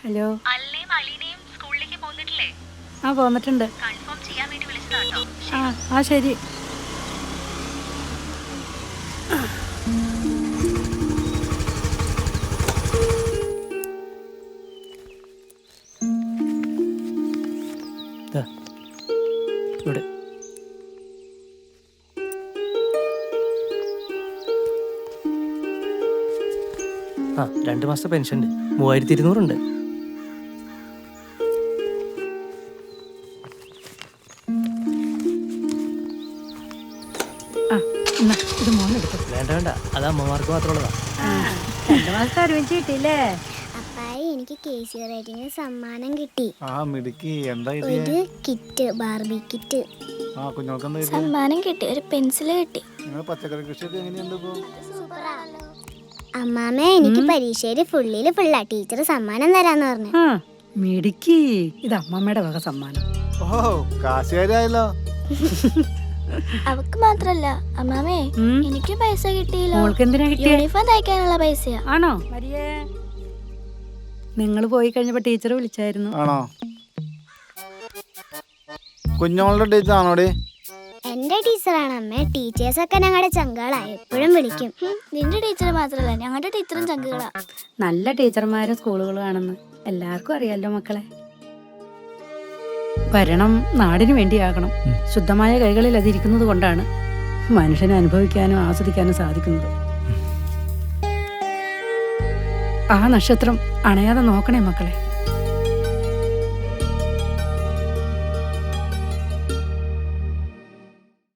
Hello. അല്ലേം അലീനയും സ്കൂളിലേക്ക് പോന്നിട്ടില്ലേ? ആ പോന്നിട്ടുണ്ട്. Confirm ചെയ്യാൻ വേണ്ടി വിളിച്ചതാട്ടോ. ആ ശരി. ഇവിടെ ആ 2 മാസത്തെ പെൻഷൻ ഉണ്ട്, 3200 ഉണ്ട്. ഇത് മോനെടുത്തു. വേണ്ട വേണ്ട, അത് അമ്മമാർക്ക് മാത്രമുള്ളതാ. 2 മാസത്തെ ഒരുമിച്ച് കിട്ടിയില്ലേ? അപ്പായി എനിക്ക് KC റേറ്റിംഗ് സമ്മാനം കിട്ടി. മിടുക്കി. എന്താ ഒരു കിറ്റ്, ബാർബി കിറ്റ് കുഞ്ഞോൾക്ക് സമ്മാനം കിട്ടി. ഒരു പെൻസിൽ കിട്ടി. പച്ചക്കറി കൃഷിയൊക്കെ എങ്ങനെയുണ്ട് ഇപ്പൊ? അമ്മാമ്മ എനിക്ക് പരീക്ഷയില് ഫുള്ളാ. ടീച്ചർ സമ്മാനം തരാന്ന് പറഞ്ഞു. മിടുക്കി. ഇത് അമ്മമ്മയുടെ വക സമ്മാനം. കാശുകാരായല്ലോ. അവക്ക് മാത്രല്ല അമ്മാമേ, എനിക്ക് പൈസ കിട്ടിയില്ലോ. മോൾക്ക് എന്തിനാ കിട്ടിയ? യൂണിഫോം തയ്ക്കാനുള്ള പൈസയാ. ആണോ? നിങ്ങൾ പോയി കഴിഞ്ഞപ്പോ ടീച്ചർ വിളിച്ചായിരുന്നു. ആണോ? കുഞ്ഞോളുടെ ടീച്ചർ ആണോടി? എന്റെ ടീച്ചറാണ് അമ്മേ. ടീച്ചേഴ്സൊക്കെ ഞങ്ങളുടെ ചങ്കുകളാ, എപ്പോഴും വിളിക്കും. നിന്റെ ടീച്ചർ മാത്രല്ല, ഞങ്ങളുടെ ടീച്ചറും ചങ്കുകളാ. നല്ല ടീച്ചർമാരും സ്കൂളുകളും ആണെന്ന് എല്ലാവർക്കും അറിയാലോ മക്കളെ. ഭരണം നാടിനു വേണ്ടിയാകണം. ശുദ്ധമായ കൈകളിൽ അതിരിക്കുന്നത് കൊണ്ടാണ് മനുഷ്യനെ അനുഭവിക്കാനും ആസ്വദിക്കാനും സാധിക്കുന്നത്. ആ നക്ഷത്രം അണയാതെ നോക്കണേ മക്കളെ.